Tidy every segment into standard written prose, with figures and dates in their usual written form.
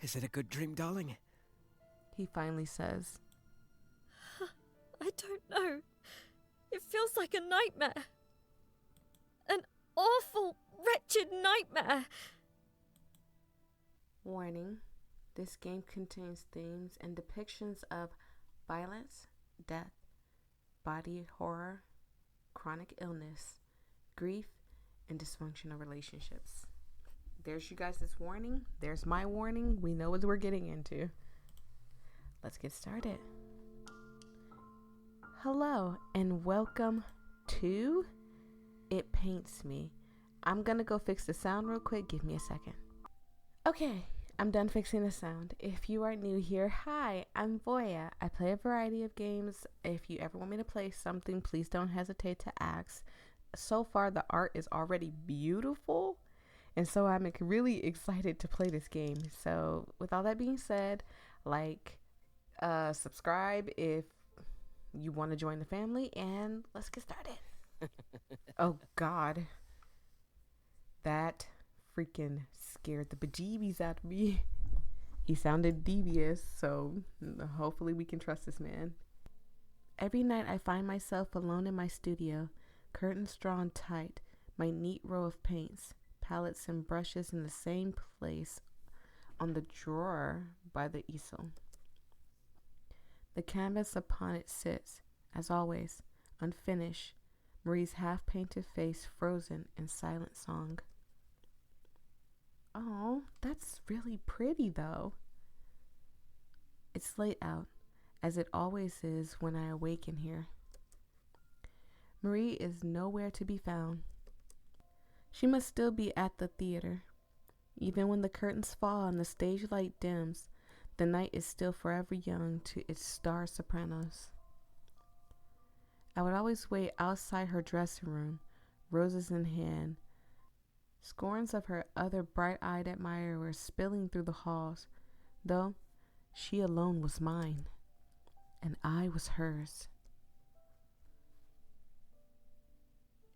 Is it a good dream, darling? He finally says. I don't know. It feels like a nightmare. An awful, wretched nightmare. Warning. This game contains themes and depictions of violence, death, body horror, chronic illness, grief, and dysfunctional relationships. There's you guys' warning. There's my warning. We know what we're getting into. Let's get started. Hello and welcome to It Paints Me. I'm gonna go fix the sound real quick. Give me a second. Okay, I'm done fixing the sound. If you are new here, hi, I'm Voyia. I play a variety of games. If you ever want me to play something, please don't hesitate to ask. So far, the art is already beautiful, and so I'm really excited to play this game. So with all that being said, subscribe if you want to join the family, and let's get started. Oh God, that freaking scared the bejeebies out of me. He sounded devious, so hopefully we can trust this man. Every night I find myself alone in my studio, curtains drawn tight, my neat row of paints, palettes and brushes in the same place on the drawer by the easel. The canvas upon it sits, as always, unfinished, Marie's half-painted face frozen in silent song. Oh, that's really pretty though. It's late out, as it always is when I awaken here. Marie is nowhere to be found. She must still be at the theater. Even when the curtains fall and the stage light dims, the night is still forever young to its star sopranos. I would always wait outside her dressing room, roses in hand, scorns of her other bright-eyed admirers spilling through the halls, though she alone was mine, and I was hers.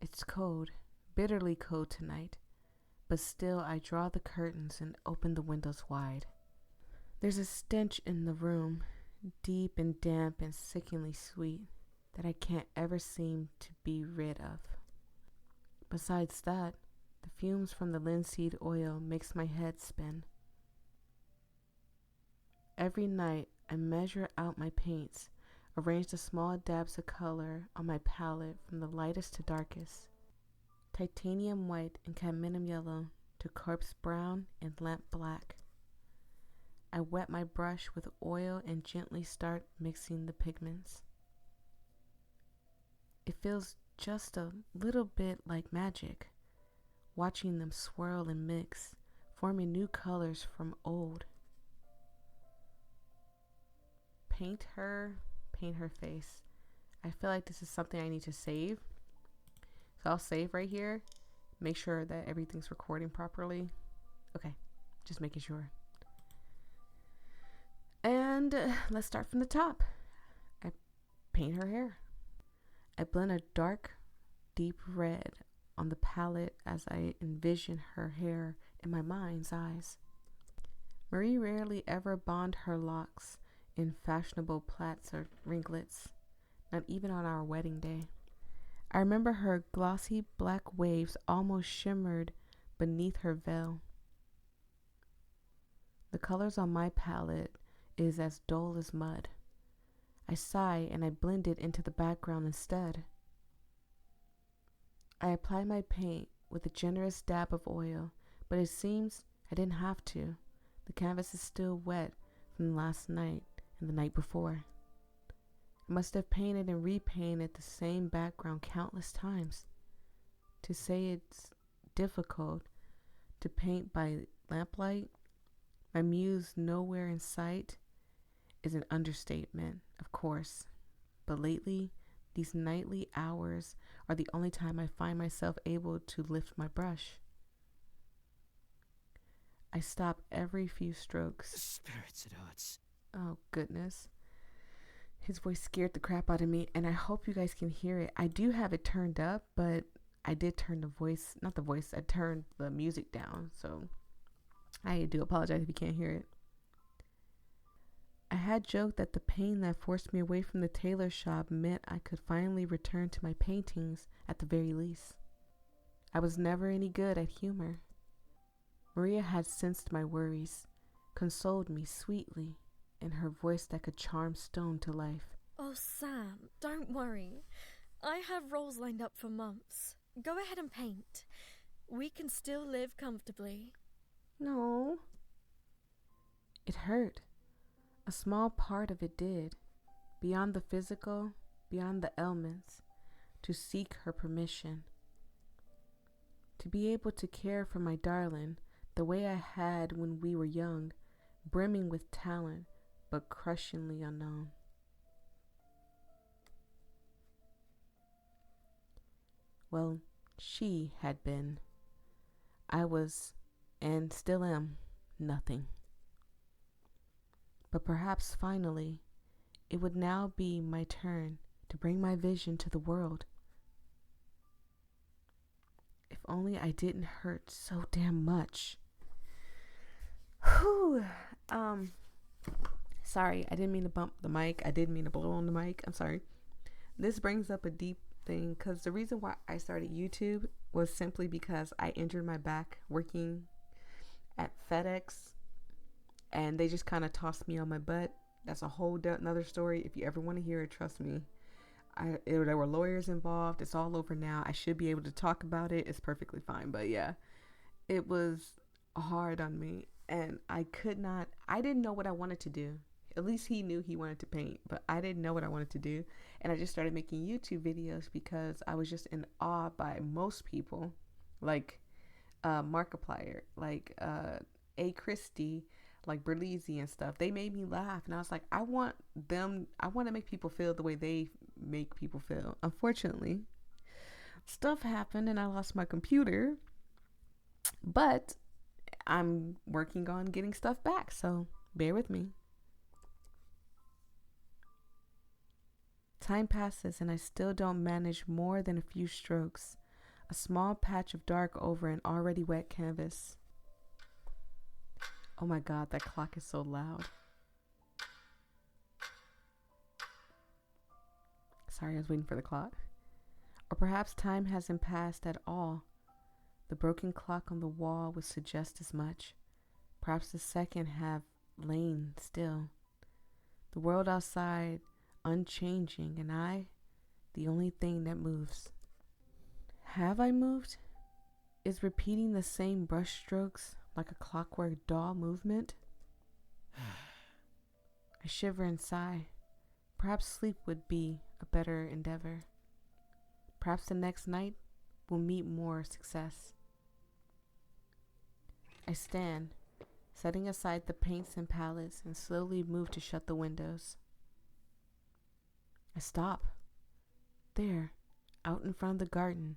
It's cold, bitterly cold tonight, but still I draw the curtains and open the windows wide. There's a stench in the room, deep and damp and sickeningly sweet, that I can't ever seem to be rid of. Besides that, the fumes from the linseed oil makes my head spin. Every night I measure out my paints, arrange the small dabs of color on my palette from the lightest to darkest, titanium white and cadmium yellow to corpse brown and lamp black. I wet my brush with oil and gently start mixing the pigments. It feels just a little bit like magic, watching them swirl and mix, forming new colors from old. Paint her face. I feel like this is something I need to save. So I'll save right here. Make sure that everything's recording properly. Okay, just making sure. And let's start from the top. I paint her hair. I blend a dark, deep red on the palette as I envision her hair in my mind's eyes. Marie rarely ever bond her locks in fashionable plaits or ringlets, not even on our wedding day. I remember her glossy black waves almost shimmered beneath her veil. The colors on my palette is as dull as mud. I sigh and I blend it into the background instead. I apply my paint with a generous dab of oil, but it seems I didn't have to. The canvas is still wet from last night and the night before. I must have painted and repainted the same background countless times. To say it's difficult to paint by lamplight, my muse nowhere in sight, is an understatement, of course. But lately, these nightly hours are the only time I find myself able to lift my brush. I stop every few strokes. Spirits, it hurts. Oh, goodness. His voice scared the crap out of me, and I hope you guys can hear it. I do have it turned up, but I did turn I turned the music down, so I do apologize if you can't hear it. had joked that the pain that forced me away from the tailor shop meant I could finally return to my paintings at the very least. I was never any good at humor. Maria had sensed my worries, consoled me sweetly in her voice that could charm stone to life. Oh, Sam, don't worry. I have roles lined up for months. Go ahead and paint. We can still live comfortably. No. It hurt. A small part of it did. Beyond the physical, beyond the ailments, to seek her permission. To be able to care for my darling the way I had when we were young, brimming with talent, but crushingly unknown. Well, she had been. I was, and still am, nothing. But perhaps finally, it would now be my turn to bring my vision to the world. If only I didn't hurt so damn much. Whew. Sorry, I didn't mean to bump the mic. I didn't mean to blow on the mic. I'm sorry. This brings up a deep thing because the reason why I started YouTube was simply because I injured my back working at FedEx, and they just kind of tossed me on my butt. That's a whole another story. If you ever want to hear it, trust me. There were lawyers involved. It's all over now. I should be able to talk about it. It's perfectly fine. But yeah, it was hard on me, and I didn't know what I wanted to do. At least he knew he wanted to paint, but I didn't know what I wanted to do. And I just started making YouTube videos because I was just in awe by most people, like Markiplier, like A. Christie, like Berlizzi and stuff. They made me laugh, and I was like, I want to make people feel the way they make people feel. Unfortunately, stuff happened and I lost my computer, but I'm working on getting stuff back, so bear with me. Time passes and I still don't manage more than a few strokes, a small patch of dark over an already wet canvas. Oh my God, that clock is so loud. Sorry, I was waiting for the clock. Or perhaps time hasn't passed at all. The broken clock on the wall would suggest as much. Perhaps the second have lain still. The world outside unchanging, and I, the only thing that moves. Have I moved? Is repeating the same brushstrokes like a clockwork doll movement? I shiver and sigh. Perhaps sleep would be a better endeavor. Perhaps the next night will meet more success. I stand, setting aside the paints and palettes, and slowly move to shut the windows. I stop. There, out in front of the garden,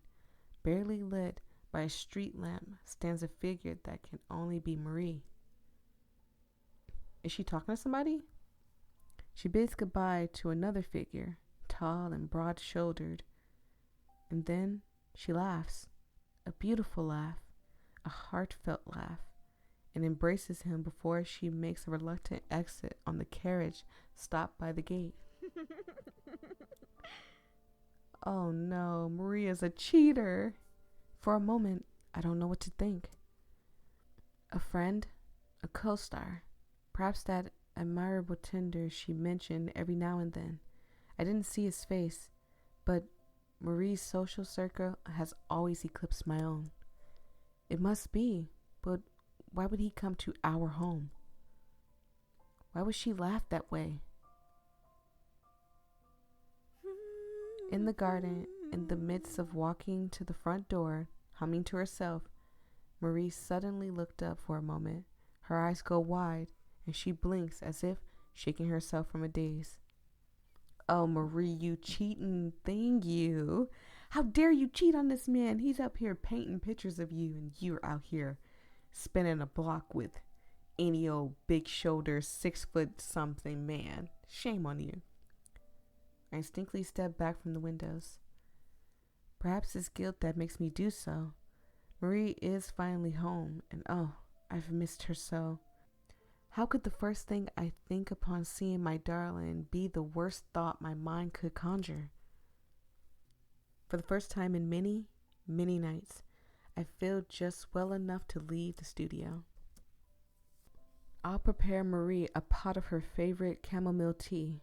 barely lit by a street lamp, stands a figure that can only be Marie. Is she talking to somebody? She bids goodbye to another figure, tall and broad-shouldered, and then she laughs, a beautiful laugh, a heartfelt laugh, and embraces him before she makes a reluctant exit on the carriage stopped by the gate. Oh no, Maria's a cheater. For a moment, I don't know what to think. A friend, a co-star, perhaps that admirable Tinder she mentioned every now and then. I didn't see his face, but Marie's social circle has always eclipsed my own. It must be, but why would he come to our home? Why would she laugh that way? In the garden, in the midst of walking to the front door, humming to herself, Marie suddenly looked up for a moment. Her eyes go wide, and she blinks as if shaking herself from a daze. Oh, Marie, you cheating thing, you. How dare you cheat on this man? He's up here painting pictures of you, and you're out here spinning a block with any old big shoulder, 6 foot something man. Shame on you. I instinctively step back from the windows. Perhaps it's guilt that makes me do so. Marie is finally home, and oh, I've missed her so. How could the first thing I think upon seeing my darling be the worst thought my mind could conjure? For the first time in many, many nights, I feel just well enough to leave the studio. I'll prepare Marie a pot of her favorite chamomile tea.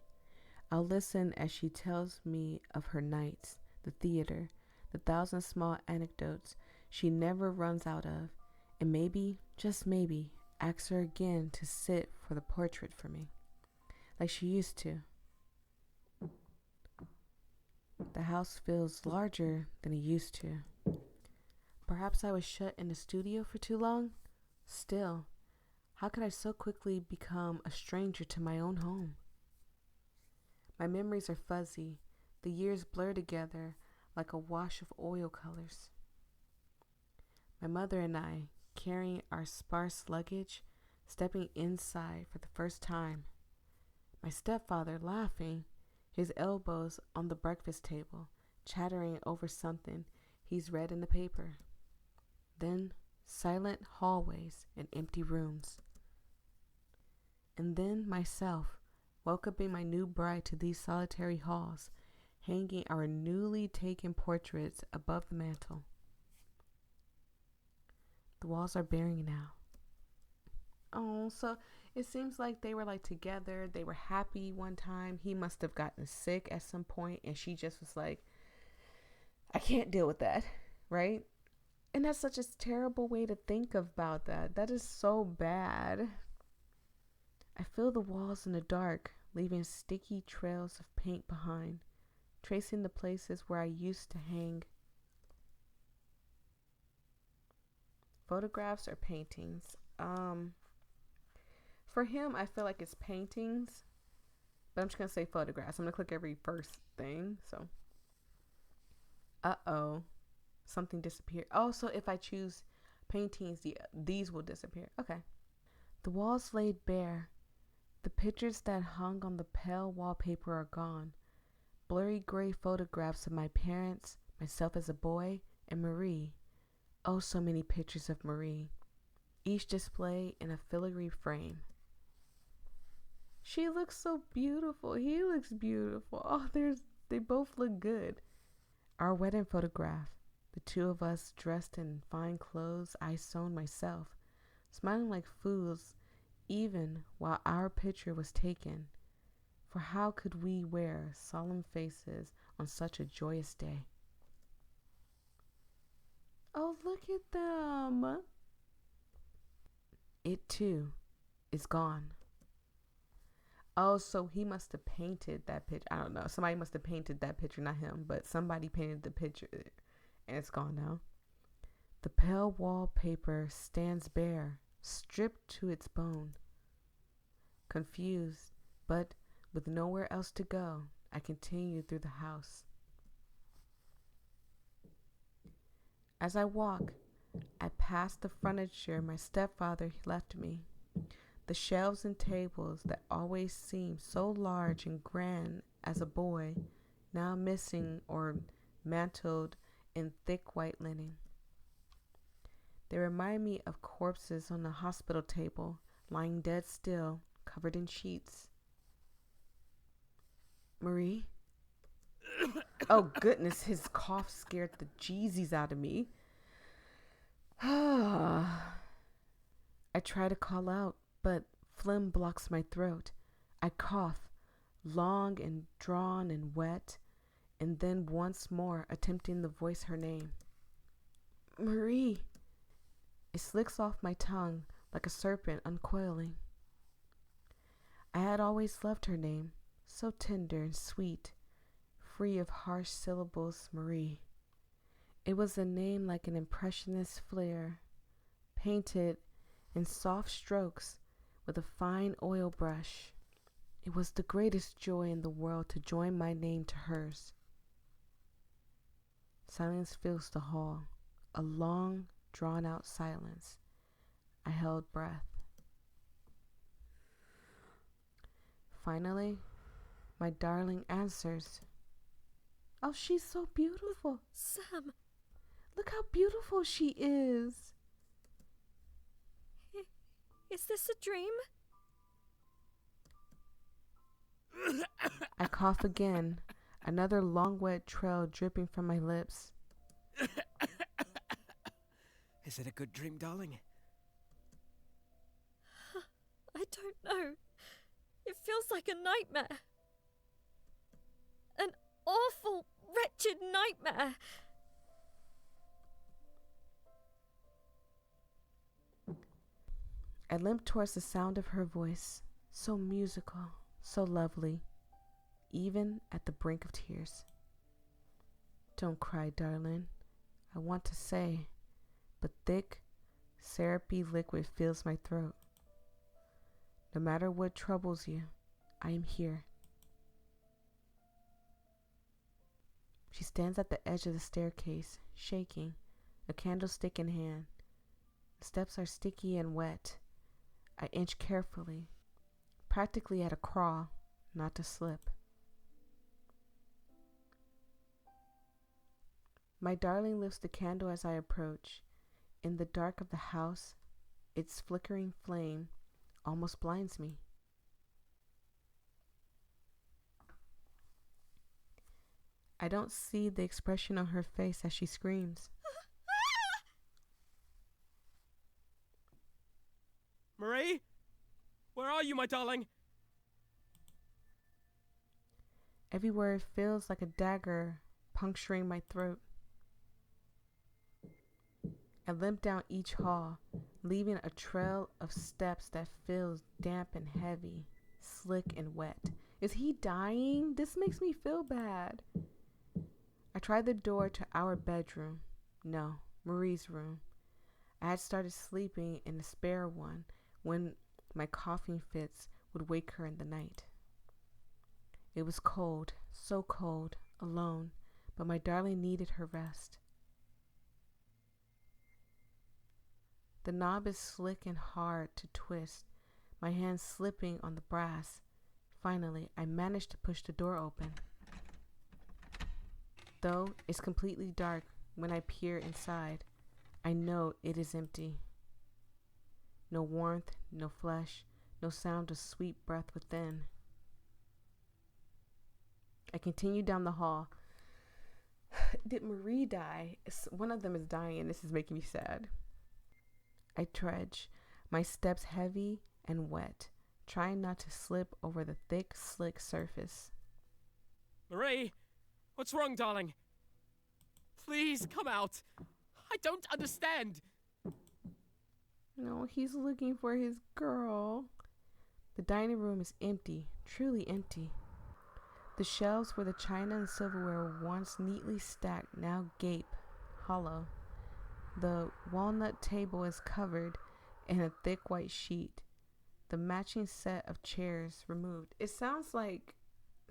I'll listen as she tells me of her nights, the theater, the 1,000 small anecdotes she never runs out of, and maybe, just maybe, ask her again to sit for the portrait for me, like she used to. The house feels larger than it used to. Perhaps I was shut in the studio for too long? Still, how could I so quickly become a stranger to my own home? My memories are fuzzy, the years blur together like a wash of oil colors. My mother and I, carrying our sparse luggage, stepping inside for the first time. My stepfather laughing, his elbows on the breakfast table, chattering over something he's read in the paper. Then silent hallways and empty rooms. And then myself, welcoming my new bride to these solitary halls, hanging our newly taken portraits above the mantel. The walls are bearing now. Oh, so it seems like they were like together. They were happy one time. He must have gotten sick at some point, and she just was like, I can't deal with that, right? And that's such a terrible way to think about that. That is so bad. I feel the walls in the dark, leaving sticky trails of paint behind, tracing the places where I used to hang. Photographs or paintings? For him, I feel like it's paintings, but I'm just going to say photographs. I'm going to click every first thing. So, something disappeared. Oh, so if I choose paintings, these will disappear. Okay. The walls laid bare. The pictures that hung on the pale wallpaper are gone. Blurry gray photographs of my parents, myself as a boy, and Marie. Oh, so many pictures of Marie, each displayed in a filigree frame. She looks so beautiful. He looks beautiful. Oh, they both look good. Our wedding photograph, the two of us dressed in fine clothes I sewn myself, smiling like fools even while our picture was taken. For how could we wear solemn faces on such a joyous day? Oh, look at them. It too is gone. Oh, so he must have painted that picture. I don't know. Somebody must have painted that picture, not him, but somebody painted the picture and it's gone now. The pale wallpaper stands bare, stripped to its bone. Confused, but with nowhere else to go, I continue through the house. As I walk, I pass the furniture my stepfather left me. The shelves and tables that always seemed so large and grand as a boy, now missing or mantled in thick white linen. They remind me of corpses on the hospital table, lying dead still, covered in sheets. Marie? Oh goodness, his cough scared the Jeezies out of me. I try to call out, but phlegm blocks my throat. I cough, long and drawn and wet, and then once more attempting to voice her name. Marie. It slicks off my tongue like a serpent uncoiling. I had always loved her name, so tender and sweet, free of harsh syllables, Marie. It was a name like an impressionist flare, painted in soft strokes with a fine oil brush. It was the greatest joy in the world to join my name to hers. Silence fills the hall, a long, drawn-out silence. I held breath. Finally, my darling answers. Oh, she's so beautiful. Sam. Look how beautiful she is. Is this a dream? cough again, another long wet trail dripping from my lips. Is it a good dream, darling? I don't know. It feels like a nightmare. An awful, wretched nightmare. I limped towards the sound of her voice, so musical, so lovely, even at the brink of tears. Don't cry, darling, I want to say, but thick, syrupy liquid fills my throat. No matter what troubles you, I am here. She stands at the edge of the staircase, shaking, a candlestick in hand. The steps are sticky and wet. I inch carefully, practically at a crawl, not to slip. My darling lifts the candle as I approach. In the dark of the house, its flickering flame almost blinds me. I don't see the expression on her face as she screams. Marie? Where are you, my darling? Every word feels like a dagger puncturing my throat. I limp down each hall, leaving a trail of steps that feels damp and heavy, slick and wet. Is he dying? This makes me feel bad. I tried the door to our bedroom. No, Marie's room. I had started sleeping in the spare one when my coughing fits would wake her in the night. It was cold, so cold, alone, but my darling needed her rest. The knob is slick and hard to twist, my hands slipping on the brass. Finally, I managed to push the door open. Though it's completely dark when I peer inside, I know it is empty. No warmth, no flesh, no sound of sweet breath within. I continue down the hall. Did Marie die? One of them is dying, and this is making me sad. I trudge, my steps heavy and wet, trying not to slip over the thick, slick surface. Marie? What's wrong, darling? Please, come out. I don't understand. No, he's looking for his girl. The dining room is empty, truly empty. The shelves where the china and silverware once neatly stacked now gape, hollow. The walnut table is covered in a thick white sheet. The matching set of chairs removed. It sounds like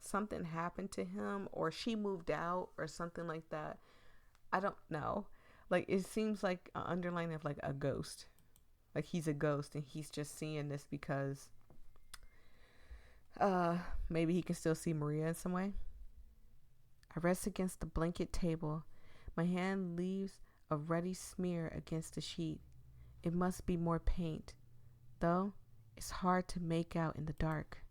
something happened to him, or she moved out, or something like that. I don't know. Like, it seems like an underline of like a ghost. Like he's a ghost and he's just seeing this because maybe he can still see Maria in some way. I rest against the blanket table. My hand leaves a ruddy smear against the sheet. It must be more paint, though it's hard to make out in the dark.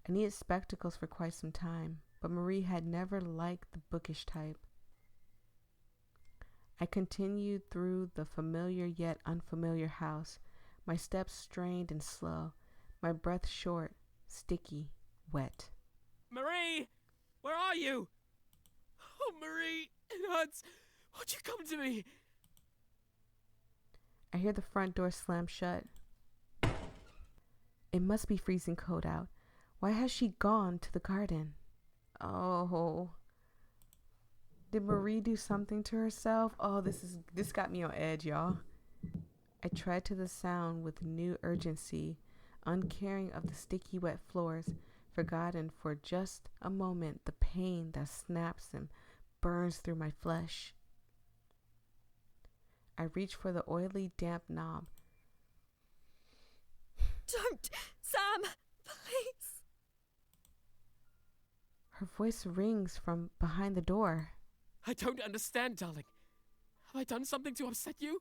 I needed spectacles for quite some time, but Marie had never liked the bookish type. I continued through the familiar yet unfamiliar house, my steps strained and slow, my breath short, sticky, wet. Marie! Where are you? Oh, Marie! It hurts! Won't you come to me? I hear the front door slam shut. It must be freezing cold out. Why has she gone to the garden? Oh. Did Marie do something to herself? Oh, this got me on edge, y'all. I tread to the sound with new urgency, uncaring of the sticky wet floors, forgotten for just a moment the pain that snaps and burns through my flesh. I reach for the oily, damp knob. Don't! Sam! Please! Her voice rings from behind the door. I don't understand, darling. Have I done something to upset you?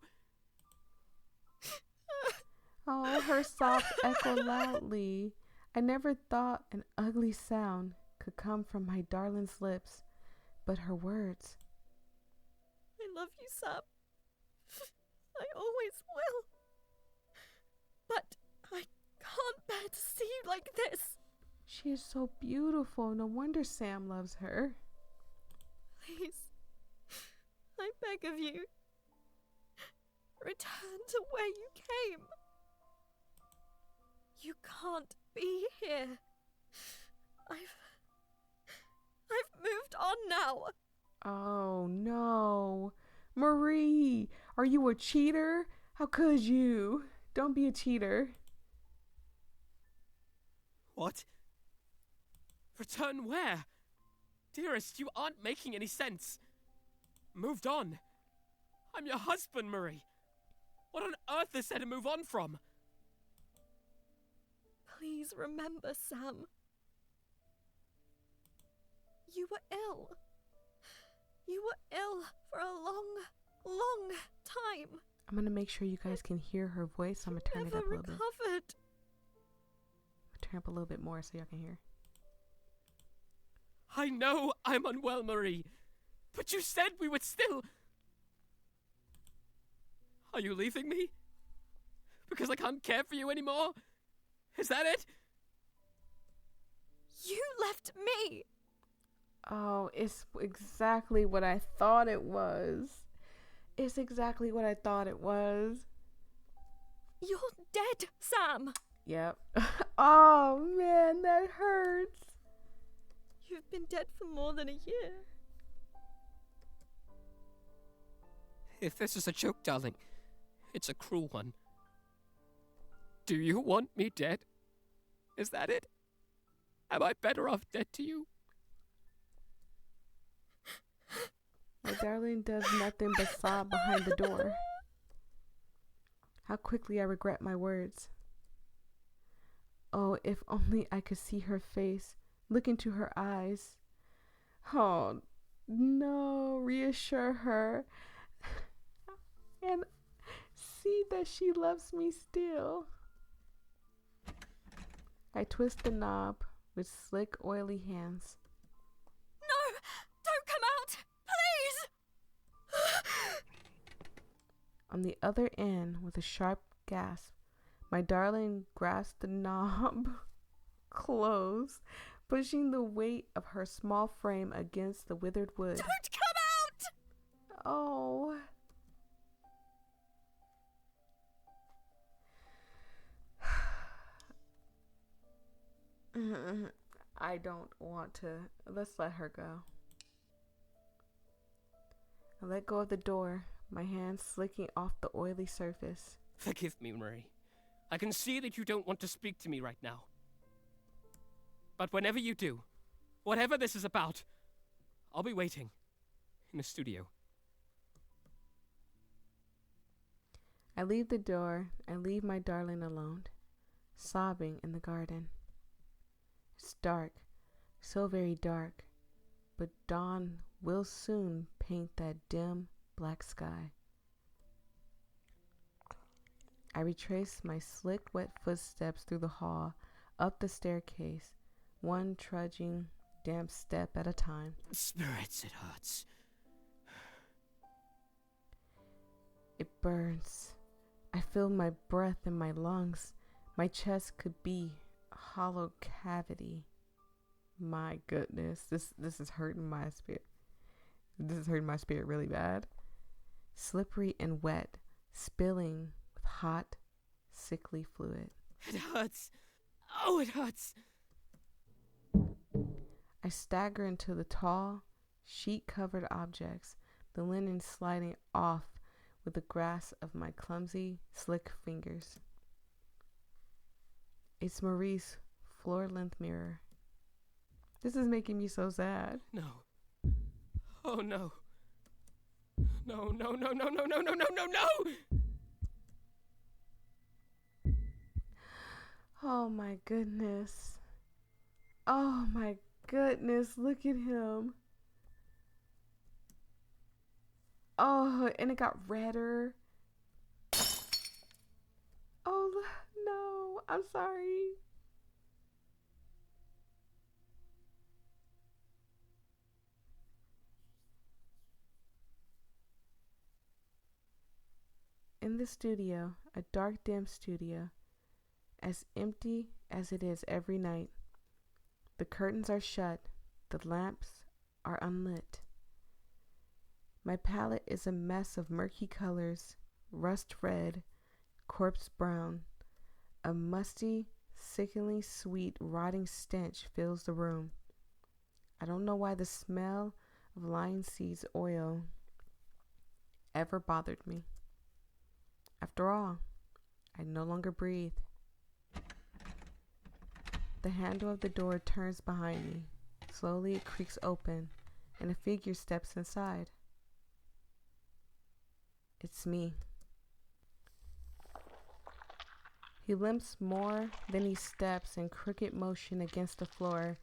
Oh, her sobs echo loudly. I never thought an ugly sound could come from my darling's lips, but her words. I love you, Sam. I always will. But I can't bear to see you like this. She is so beautiful. No wonder Sam loves her. Please, I beg of you, return to where you came. You can't be here. I've moved on now. Oh no. Marie, are you a cheater? How could you? Don't be a cheater. What? Return where? Dearest, you aren't making any sense. Moved on? I'm your husband, Marie. What on earth is there to move on from? Please remember, Sam. You were ill. You were ill for a long, long time. I'm gonna make sure you guys can hear her voice. I'm gonna turn it Never up a little bit. recovered. Turn up a little bit more so y'all can hear. I know I'm unwell, Marie, but you said we would still... Are you leaving me? Because I can't care for you anymore? Is that it? You left me. Oh, it's exactly what I thought it was. It's exactly what I thought it was. You're dead, Sam. Yep. Oh man, that hurts. You've been dead for more than a year. If this is a joke, darling, it's a cruel one. Do you want me dead? Is that it? Am I better off dead to you? My darling does nothing but sob behind the door. How quickly I regret my words. Oh, if only I could see her face, look into her eyes. Oh, no, reassure her. And see that she loves me still. I twist the knob with slick, oily hands. No! Don't come out! Please! On the other end, with a sharp gasp, my darling grasped the knob close, pushing the weight of her small frame against the withered wood. Don't come out! Oh. I don't want to. Let's let her go. I let go of the door, my hands slicking off the oily surface. Forgive me, Marie. I can see that you don't want to speak to me right now. But whenever you do, whatever this is about, I'll be waiting in the studio. I leave the door and leave my darling alone, sobbing in the garden. It's dark, so very dark, but dawn will soon paint that dim, black sky. I retrace my slick, wet footsteps through the hall, up the staircase, one trudging, damp step at a time. Spirits, it hurts. It burns. I feel my breath in my lungs. My chest could be a hollow cavity. My goodness, this is hurting my spirit. This is hurting my spirit really bad. Slippery and wet, spilling with hot, sickly fluid. It hurts. Oh, it hurts. I stagger into the tall, sheet-covered objects, the linen sliding off with the grasp of my clumsy, slick fingers. It's Marie's floor-length mirror. This is making me so sad. No. Oh, no. No, no, no, no, no, no, no, no, no, no! Oh my goodness. Oh my goodness, look at him. Oh, and it got redder. Oh no, I'm sorry. the studio, a dark, dim studio, as empty as it is every night. The curtains are shut, the lamps are unlit. My palette is a mess of murky colors, rust red, corpse brown. A musty, sickeningly sweet, rotting stench fills the room. I don't know why the smell of linseed oil ever bothered me. After all, I no longer breathe. The handle of the door turns behind me. Slowly it creaks open, and a figure steps inside. It's me. He limps more than he steps in crooked motion against the floor,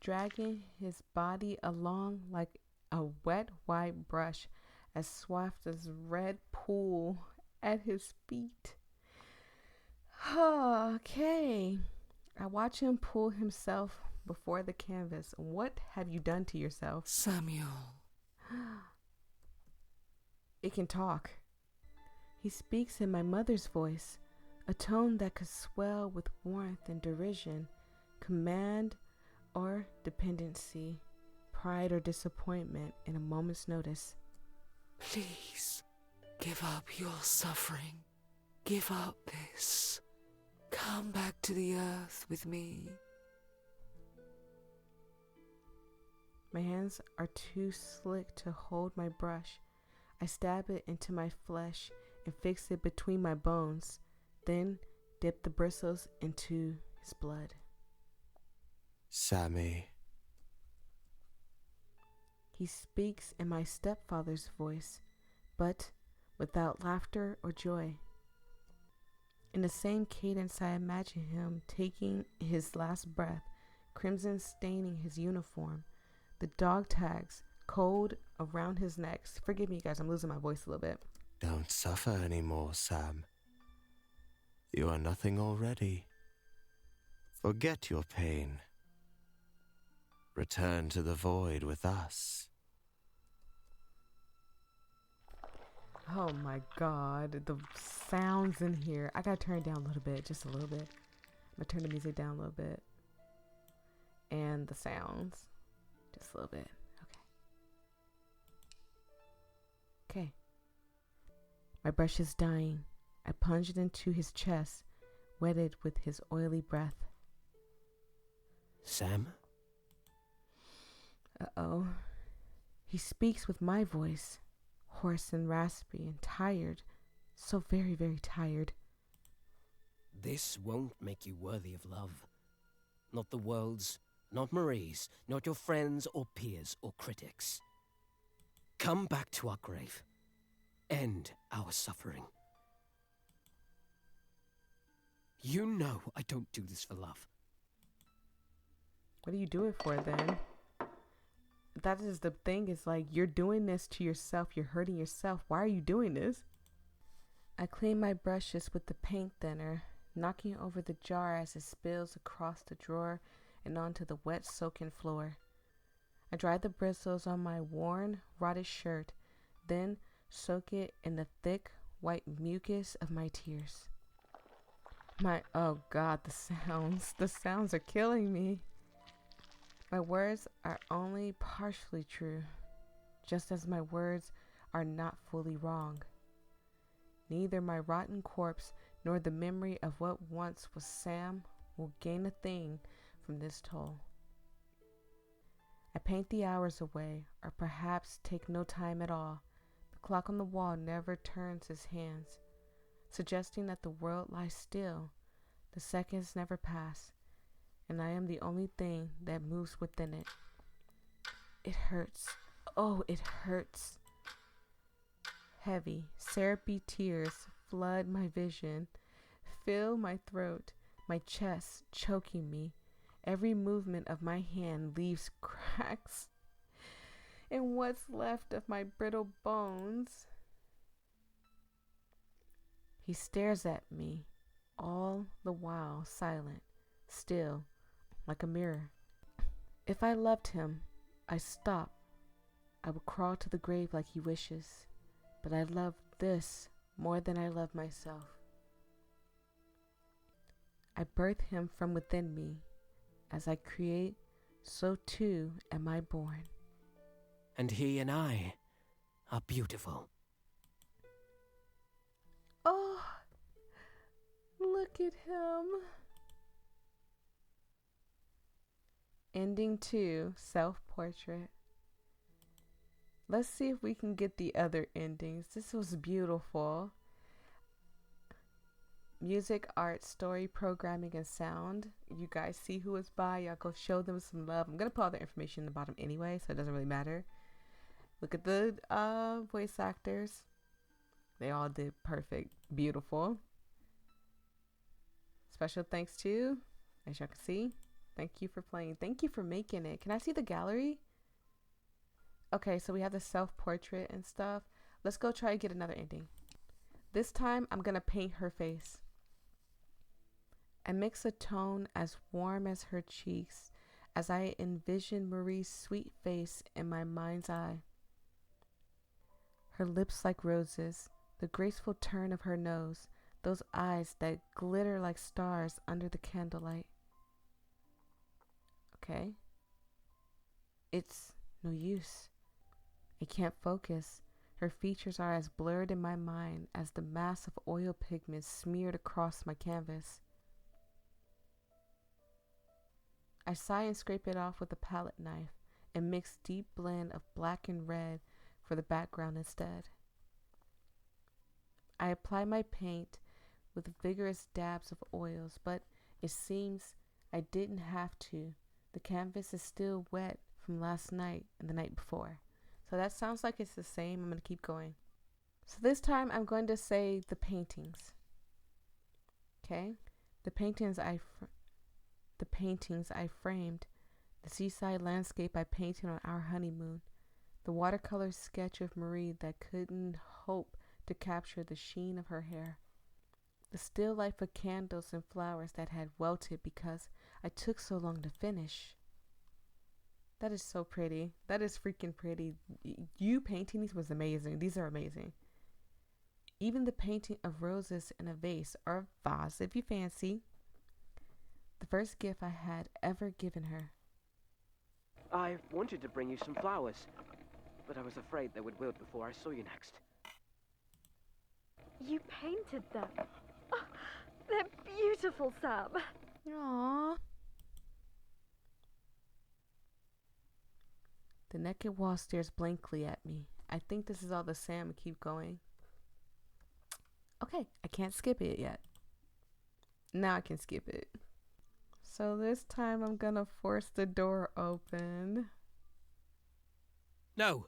dragging his body along like a wet white brush as swamped as red pool at his feet. Okay. I watch him pull himself before the canvas. What have you done to yourself? Samuel. It can talk. He speaks in my mother's voice, a tone that could swell with warmth and derision, command or dependency, pride or disappointment in a moment's notice. Please, give up your suffering. Give up this. Come back to the earth with me. My hands are too slick to hold my brush. I stab it into my flesh and fix it between my bones, then dip the bristles into his blood. Sammy. He speaks in my stepfather's voice, but without laughter or joy. In the same cadence, I imagine him taking his last breath, crimson staining his uniform, the dog tags cold around his neck. Forgive me, guys, I'm losing my voice a little bit. Don't suffer anymore, Sam. You are nothing already. Forget your pain. Return to the void with us. Oh my God, the sounds in here. I gotta turn it down a little bit, just a little bit. I'm gonna turn the music down a little bit. And the sounds, just a little bit. Okay. My brush is dying. I plunge it into his chest, wetted with his oily breath. Sam? Uh-oh. He speaks with my voice, hoarse and raspy and tired, so very, very tired. This won't make you worthy of love. Not the world's, not Marie's, not your friends or peers or critics. Come back to our grave. End our suffering. You know I don't do this for love. What do you do it for then? That is the thing, is like, you're doing this to yourself, you're hurting yourself. Why are you doing this? I clean my brushes with the paint thinner, knocking over the jar as it spills across the drawer and onto the wet, soaking floor. I dry the bristles on my worn, rotted shirt, then soak it in the thick, white mucus of my tears. Oh God, the sounds are killing me. My words are only partially true, just as my words are not fully wrong. Neither my rotten corpse nor the memory of what once was Sam will gain a thing from this toll. I paint the hours away, or perhaps take no time at all. The clock on the wall never turns its hands, suggesting that the world lies still. The seconds never pass, and I am the only thing that moves within it. It hurts. Oh, it hurts. Heavy, syrupy tears flood my vision, fill my throat, my chest choking me. Every movement of my hand leaves cracks in what's left of my brittle bones. He stares at me, all the while silent, still, like a mirror. If I loved him, I'd stop. I would crawl to the grave like he wishes. But I love this more than I love myself. I birth him from within me. As I create, so too am I born. And he and I are beautiful. Oh, look at him. Ending 2, self-portrait. Let's see if we can get the other endings. This was beautiful. Music, art, story, programming, and sound. You guys see who it's by. Y'all go show them some love. I'm going to put all the information in the bottom anyway, so it doesn't really matter. Look at the voice actors. They all did perfect. Beautiful. Special thanks to, as y'all can see, thank you for playing. Thank you for making it. Can I see the gallery? Okay, so we have the self-portrait and stuff. Let's go try and get another ending. This time, I'm going to paint her face. I mix a tone as warm as her cheeks as I envision Marie's sweet face in my mind's eye. Her lips like roses, the graceful turn of her nose, those eyes that glitter like stars under the candlelight. Okay. It's no use. I can't focus. Her features are as blurred in my mind as the mass of oil pigments smeared across my canvas. I sigh and scrape it off with a palette knife and mix deep blend of black and red for the background instead. I apply my paint with vigorous dabs of oils, but it seems I didn't have to. The canvas is still wet from last night and the night before. So that sounds like it's the same. I'm going to keep going. So this time I'm going to say the paintings. Okay? The paintings I framed, the seaside landscape I painted on our honeymoon, the watercolor sketch of Marie that couldn't hope to capture the sheen of her hair, the still life of candles and flowers that had wilted because I took so long to finish. That is so pretty. That is freaking pretty. You painting these was amazing. These are amazing. Even the painting of roses in a vase or a vase if you fancy. The first gift I had ever given her. I wanted to bring you some flowers, but I was afraid they would wilt before I saw you next. You painted them. Oh, they're beautiful, Sam. Aww. The naked wall stares blankly at me. I think this is all the Sam. Keep going. Okay, I can't skip it yet. Now I can skip it. So this time I'm gonna force the door open. No.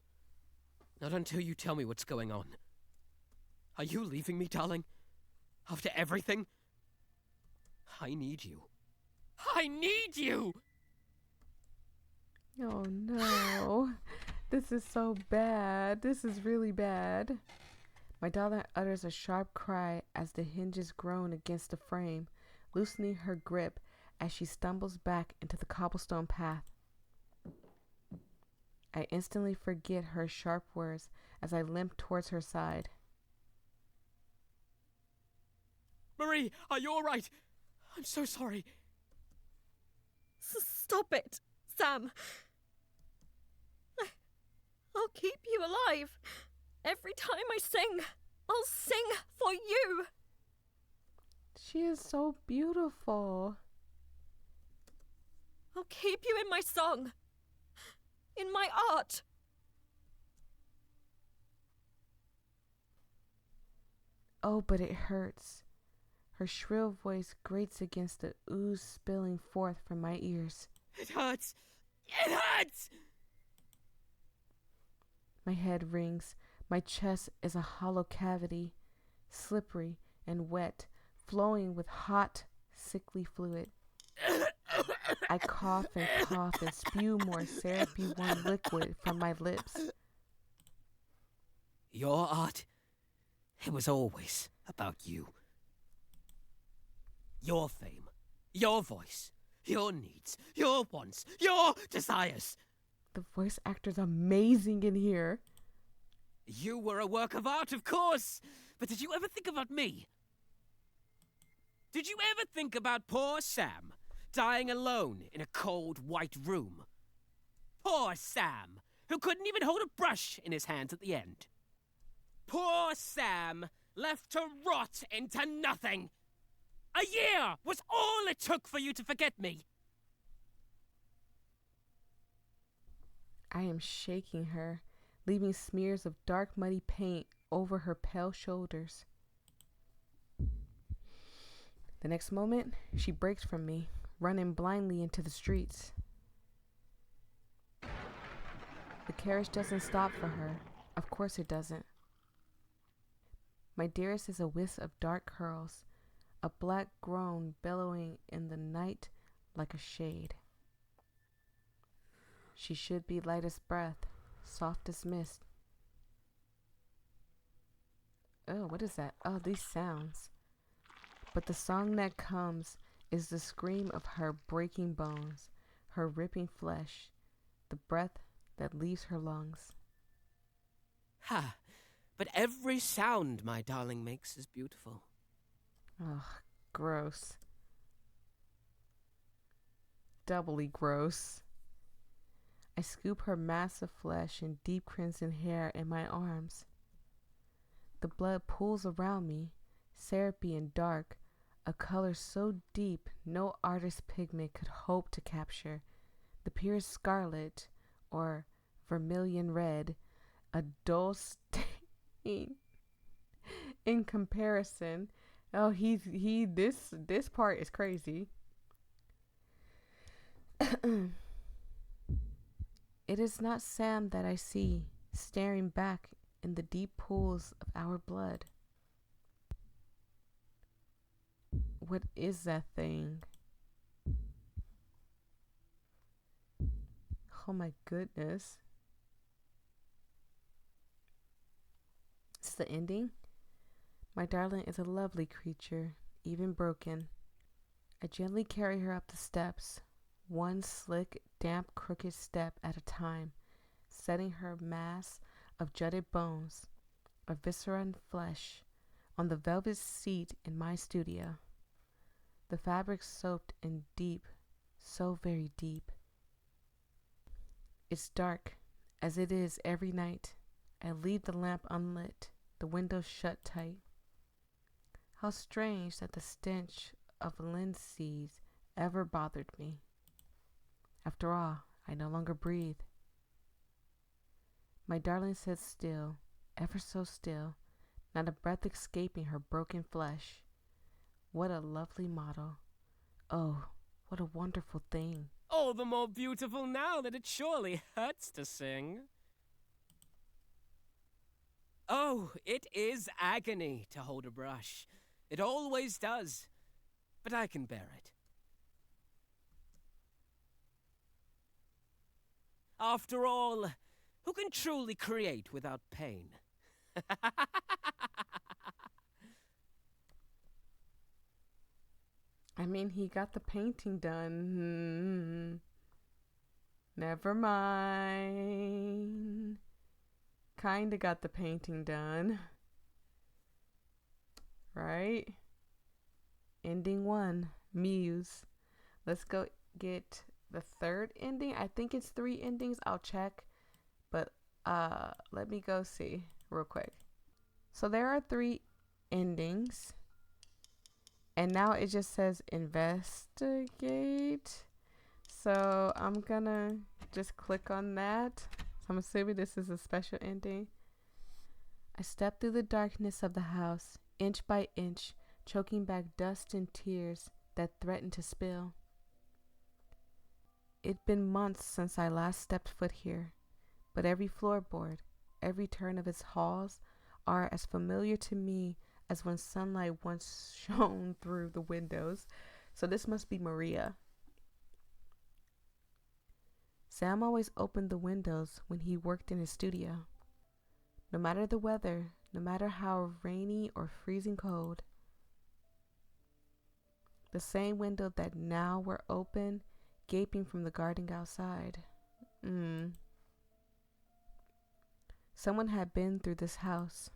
Not until you tell me what's going on. Are you leaving me, darling? After everything? I need you. I need you! Oh no. This is so bad. This is really bad. My darling utters a sharp cry as the hinges groan against the frame, loosening her grip as she stumbles back into the cobblestone path. I instantly forget her sharp words as I limp towards her side. Marie, are you all right? I'm so sorry. Stop it, Sam. I'll keep you alive. Every time I sing, I'll sing for you. She is so beautiful. I'll keep you in my song, in my art. Oh, but it hurts. Her shrill voice grates against the ooze spilling forth from my ears. It hurts. It hurts! My head rings. My chest is a hollow cavity, slippery and wet, flowing with hot, sickly fluid. I cough and spew more syrupy warm liquid from my lips. Your art, it was always about you. Your fame, your voice, your needs, your wants, your desires. The voice actor's amazing in here. You were a work of art, of course. but did you ever think about me? Did you ever think about poor Sam dying alone in a cold white room? Poor Sam, who couldn't even hold a brush in his hands at the end. Poor Sam, left to rot into nothing. A year was all it took for you to forget me. I am shaking her, leaving smears of dark, muddy paint over her pale shoulders. The next moment, she breaks from me, running blindly into the streets. The carriage doesn't stop for her. Of course it doesn't. My dearest is a wisp of dark curls, a black groan bellowing in the night like a shade. She should be light as breath, soft as mist. Oh, what is that? Oh, these sounds. But the song that comes is the scream of her breaking bones, her ripping flesh, the breath that leaves her lungs. Ha! But every sound my darling makes is beautiful. Ugh, gross. Doubly gross. I scoop her massive flesh and deep crimson hair in my arms. The blood pools around me, syrupy and dark, a color so deep no artist's pigment could hope to capture. The purest scarlet, or vermilion red, a dull stain in comparison. Oh, this part is crazy. It is not Sam that I see, staring back in the deep pools of our blood. What is that thing? Oh my goodness. Is this the ending? My darling is a lovely creature, even broken. I gently carry her up the steps, one slick, damp, crooked step at a time, setting her mass of jutted bones, of viscera and flesh, on the velvet seat in my studio. The fabric soaked in deep, so very deep. It's dark, as it is every night. I leave the lamp unlit, the windows shut tight. How strange that the stench of linseeds ever bothered me. After all, I no longer breathe. My darling sits still, ever so still, not a breath escaping her broken flesh. What a lovely model. Oh, what a wonderful thing. All the more beautiful now that it surely hurts to sing. Oh, it is agony to hold a brush. It always does. But I can bear it. After all, who can truly create without pain? I mean, he got the painting done. Never mind. Kinda got the painting done. Right? Ending 1, Muse. Let's go get the third ending. I think it's 3 endings. I'll check. But let me go see real quick. So there are 3 endings. And now it just says investigate. So I'm gonna just click on that. So I'm assuming this is a special ending. I step through the darkness of the house, inch by inch, choking back dust and tears that threaten to spill. It'd been months since I last stepped foot here, but every floorboard, every turn of its halls are as familiar to me as when sunlight once shone through the windows. So this must be Maria. Sam always opened the windows when he worked in his studio. No matter the weather, no matter how rainy or freezing cold. The same window that now were open, gaping from the garden outside. Someone had been through this house.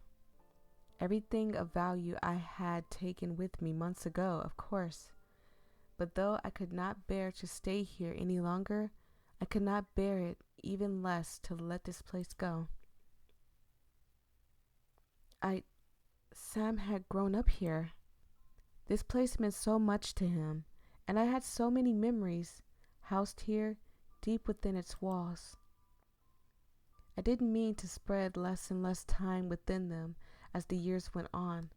Everything of value I had taken with me months ago, of course. But though I could not bear to stay here any longer, I could not bear it even less to let this place go. Sam had grown up here. This place meant so much to him, and I had so many memories housed here deep within its walls. I didn't mean to spread less and less time within them as the years went on.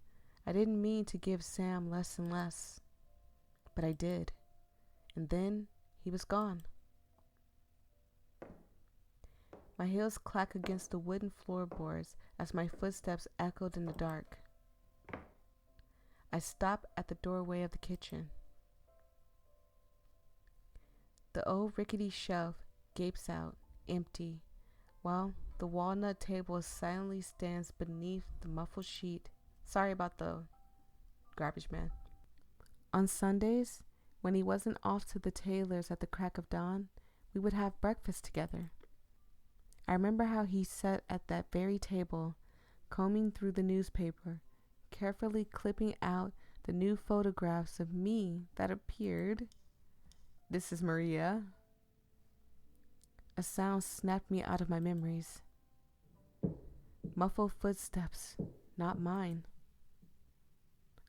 I didn't mean to give Sam less and less, but I did. And then he was gone. My heels clack against the wooden floorboards as my footsteps echoed in the dark. I stop at the doorway of the kitchen. The old rickety shelf gapes out, empty, while the walnut table silently stands beneath the muffled sheet. Sorry about the garbage man. On Sundays, when he wasn't off to the tailor's at the crack of dawn, we would have breakfast together. I remember how he sat at that very table, combing through the newspaper, carefully clipping out the new photographs of me that appeared. This is Maria. A sound snapped me out of my memories. Muffled footsteps, not mine.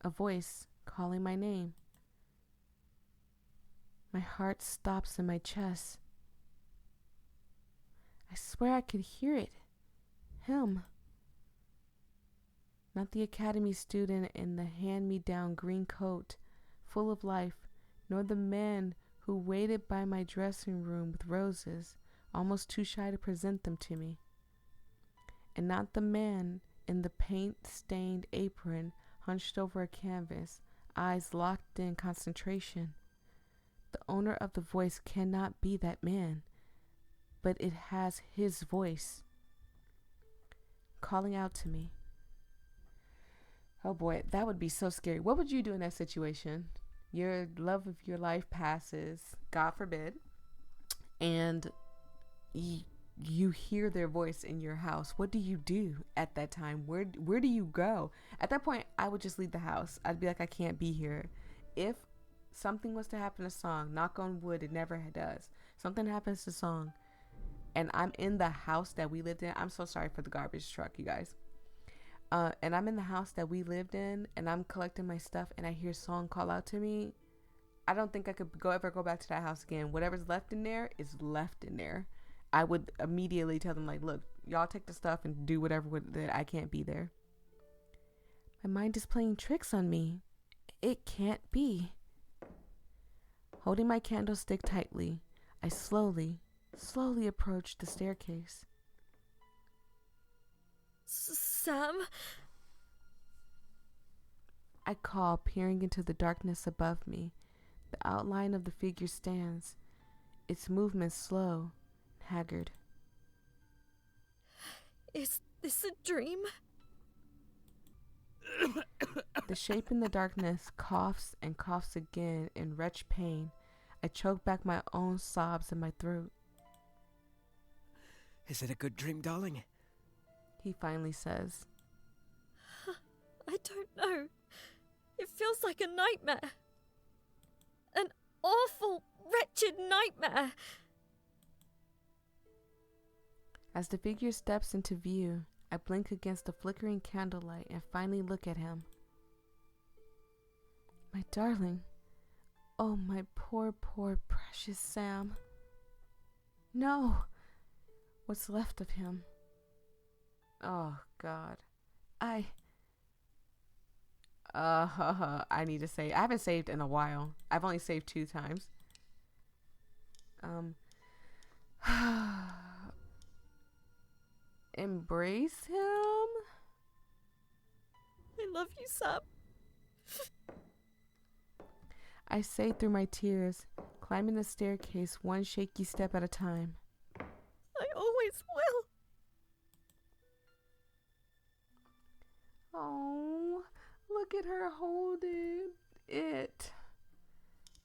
A voice calling my name. My heart stops in my chest. I swear I could hear it. Him. Not the academy student in the hand-me-down green coat, full of life, nor the man who waited by my dressing room with roses, almost too shy to present them to me. And not the man in the paint-stained apron hunched over a canvas, eyes locked in concentration. The owner of the voice cannot be that man, but it has his voice calling out to me. Oh boy, that would be so scary. What would you do in that situation? Your love of your life passes, God forbid, and you hear their voice in your house. What do you do at that time? Where do you go? At that point, I would just leave the house. I'd be like, I can't be here. If something was to happen to Song, knock on wood, it never does. Something happens to Song, and I'm in the house that we lived in. I'm so sorry for the garbage truck, you guys. And I'm in the house that we lived in, and I'm collecting my stuff, and I hear Song call out to me. I don't think I could ever go back to that house again. Whatever's left in there is left in there. I would immediately tell them, like, look, y'all take the stuff and do whatever that I can't be there. My mind is playing tricks on me. It can't be. Holding my candlestick tightly, I slowly approach the staircase. Sam? I call, peering into the darkness above me. The outline of the figure stands, its movement slow and haggard. Is this a dream? The shape in the darkness coughs and coughs again in wretched pain. I choke back my own sobs in my throat. Is it a good dream, darling? He finally says. I don't know. It feels like a nightmare. An awful, wretched nightmare. As the figure steps into view, I blink against the flickering candlelight and finally look at him. My darling. Oh, my poor, precious Sam. No. What's left of him? Oh, God. I need to save. I haven't saved in a while. I've only saved 2 times. Embrace him? I love you, Sam. I say through my tears, climbing the staircase one shaky step at a time. I always will. Oh, look at her holding it.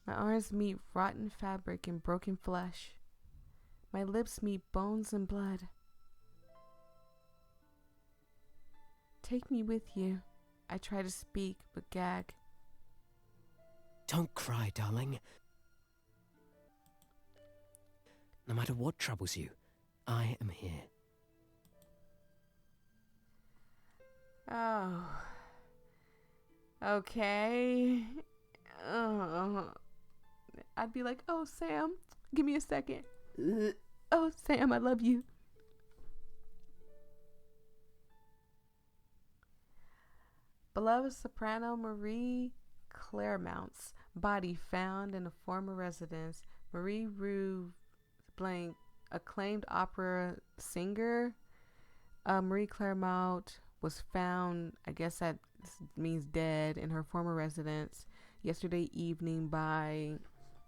My arms meet rotten fabric and broken flesh. My lips meet bones and blood. take me with you. I try to speak, but gag. Don't cry, darling. No matter what troubles you, I am here. Oh. Okay. I'd be like, oh, Sam, give me a second. Oh, Sam, I love you. Beloved soprano Marie Claremont's body found in a former residence. Marie Rue blank, acclaimed opera singer. Marie Claremont was found, I guess that means dead, in her former residence yesterday evening by,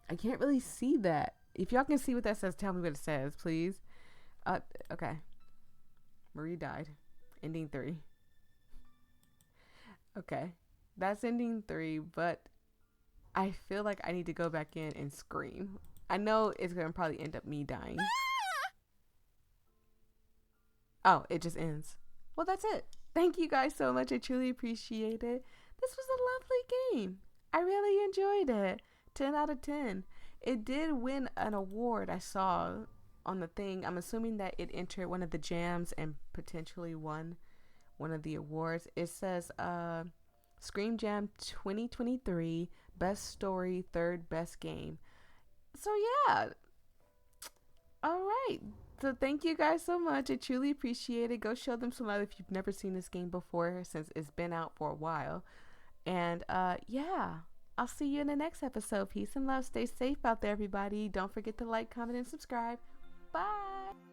I can't really see that. If y'all can see what that says, tell me what it says, please. Okay. Marie died. Ending 3. Okay. That's ending 3, but I feel like I need to go back in and scream. I know it's going to probably end up me dying. Oh, it just ends. Well, that's it. Thank you guys so much. I truly appreciate it. This was a lovely game. I really enjoyed it. 10 out of 10. It did win an award I saw on the thing. I'm assuming that it entered one of the jams and potentially won one of the awards. It says Scream Jam 2023 Best Story, Third Best Game. So yeah. All right. So thank you guys so much. I truly appreciate it. Go show them some love if you've never seen this game before, since it's been out for a while. And yeah, I'll see you in the next episode. Peace and love. Stay safe out there, everybody. Don't forget to like, comment, and subscribe. Bye.